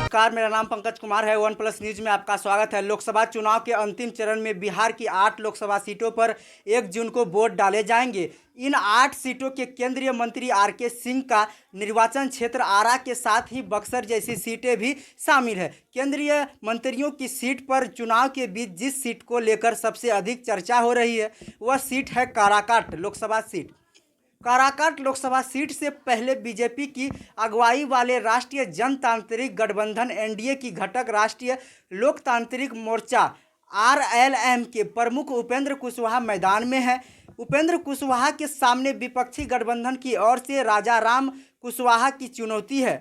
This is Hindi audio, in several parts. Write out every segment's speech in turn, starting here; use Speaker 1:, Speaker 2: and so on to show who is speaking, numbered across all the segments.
Speaker 1: नमस्कार, मेरा नाम पंकज कुमार है। वन प्लस न्यूज़ में आपका स्वागत है। लोकसभा चुनाव के अंतिम चरण में बिहार की 8 लोकसभा सीटों पर 1 जून को वोट डाले जाएंगे। इन 8 सीटों के केंद्रीय मंत्री आर.के. सिंह का निर्वाचन क्षेत्र आरा के साथ ही बक्सर जैसी सीटें भी शामिल है। केंद्रीय मंत्रियों की सीट पर चुनाव के बीच जिस सीट को लेकर सबसे अधिक चर्चा हो रही है वह सीट है काराकाट लोकसभा सीट। काराकाट लोकसभा सीट से पहले बीजेपी की अगुवाई वाले राष्ट्रीय जनतांत्रिक गठबंधन एनडीए की घटक राष्ट्रीय लोकतांत्रिक मोर्चा आरएलएम के प्रमुख उपेंद्र कुशवाहा मैदान में है। उपेंद्र कुशवाहा के सामने विपक्षी गठबंधन की ओर से राजाराम कुशवाहा की चुनौती है।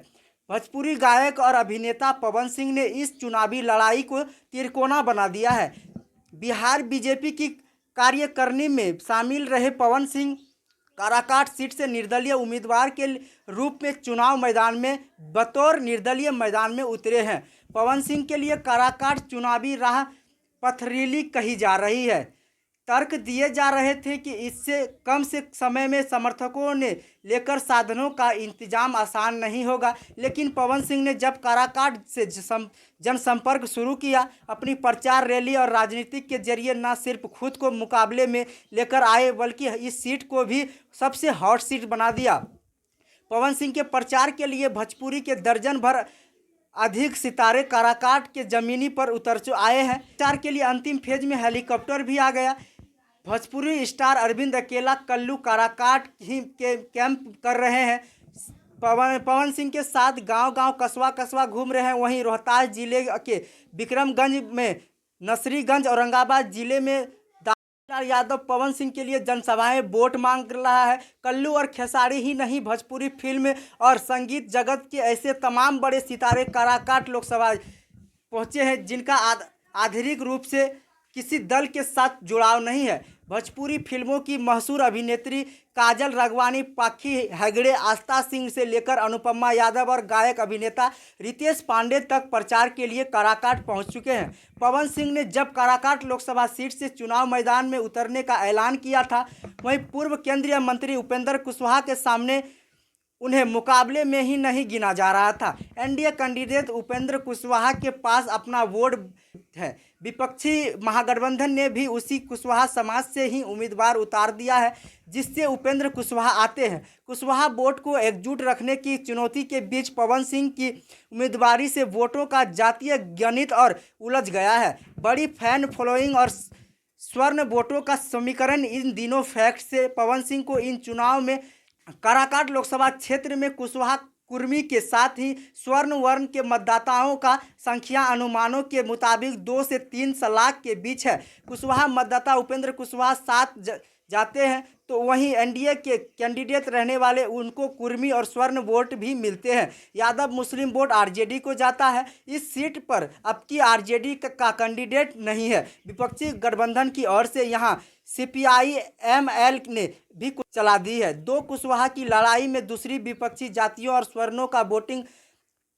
Speaker 1: भोजपुरी गायक और अभिनेता पवन सिंह ने इस चुनावी लड़ाई को तिरकोना बना दिया है। बिहार बीजेपी की कार्यकारिणी में शामिल रहे पवन सिंह काराकाट सीट से निर्दलीय उम्मीदवार के रूप में चुनाव मैदान में बतौर निर्दलीय मैदान में उतरे हैं। पवन सिंह के लिए काराकाट चुनावी राह पथरीली कही जा रही है। तर्क दिए जा रहे थे कि इससे कम से समय में समर्थकों ने लेकर साधनों का इंतजाम आसान नहीं होगा, लेकिन पवन सिंह ने जब काराकाट से जनसंपर्क शुरू किया, अपनी प्रचार रैली और राजनीति के जरिए न सिर्फ खुद को मुकाबले में लेकर आए बल्कि इस सीट को भी सबसे हॉट सीट बना दिया। पवन सिंह के प्रचार के लिए भोजपुरी के दर्जन भर अधिक सितारे काराकाट के जमीनी पर उतर आए हैं। प्रचार के लिए अंतिम फेज में हेलीकॉप्टर भी आ गया। भोजपुरी स्टार अरविंद अकेला कल्लू काराकाट ही के कैंप कर रहे हैं। पवन सिंह के साथ गांव-गांव कस्बा घूम रहे हैं। वहीं रोहतास जिले के विक्रमगंज में, नसरीगंज, औरंगाबाद जिले में दाऊद यादव पवन सिंह के लिए जनसभाएं वोट मांग रहा है। कल्लू और खेसारी ही नहीं, भोजपुरी फिल्म और संगीत जगत के ऐसे तमाम बड़े सितारे काराकाट लोकसभा पहुंचे हैं जिनका आधिकारिक रूप से किसी दल के साथ जुड़ाव नहीं है। भोजपुरी फिल्मों की मशहूर अभिनेत्री काजल राघवानी, पाखी हेगड़े, आस्था सिंह से लेकर अनुपमा यादव और गायक अभिनेता रितेश पांडे तक प्रचार के लिए काराकाट पहुंच चुके हैं। पवन सिंह ने जब काराकाट लोकसभा सीट से चुनाव मैदान में उतरने का ऐलान किया था, वहीं पूर्व केंद्रीय मंत्री उपेंद्र कुशवाहा के सामने उन्हें मुकाबले में ही नहीं गिना जा रहा था। एनडीए कैंडिडेट उपेंद्र कुशवाहा के पास अपना वोट है। विपक्षी महागठबंधन ने भी उसी कुशवाहा समाज से ही उम्मीदवार उतार दिया है जिससे उपेंद्र कुशवाहा आते हैं। कुशवाहा वोट को एकजुट रखने की चुनौती के बीच पवन सिंह की उम्मीदवारी से वोटों का जातीय गणित और उलझ गया है। बड़ी फैन फॉलोइंग और स्वर्ण वोटों का समीकरण इन दिनों फैक्ट से पवन सिंह को इन चुनाव में काराकाट लोकसभा क्षेत्र में कुशवाहा कुर्मी के साथ ही स्वर्ण वर्ण के मतदाताओं का संख्या अनुमानों के मुताबिक 2 से 3 लाख के बीच है। कुशवाहा मतदाता उपेंद्र कुशवाहा साथ जाते हैं तो वहीं एनडीए के कैंडिडेट रहने वाले उनको कुर्मी और स्वर्ण वोट भी मिलते हैं। यादव मुस्लिम वोट आरजेडी को जाता है। इस सीट पर अब की आरजेडी का कैंडिडेट नहीं है। विपक्षी गठबंधन की ओर से यहां सीपीआई-एमएल ने भी चला दी है। 2 कुशवाहा की लड़ाई में दूसरी विपक्षी जातियों और स्वर्णों का वोटिंग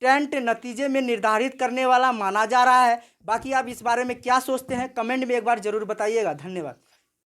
Speaker 1: ट्रेंड नतीजे में निर्धारित करने वाला माना जा रहा है। बाकी आप इस बारे में क्या सोचते हैं, कमेंट में एक बार जरूर बताइएगा। धन्यवाद।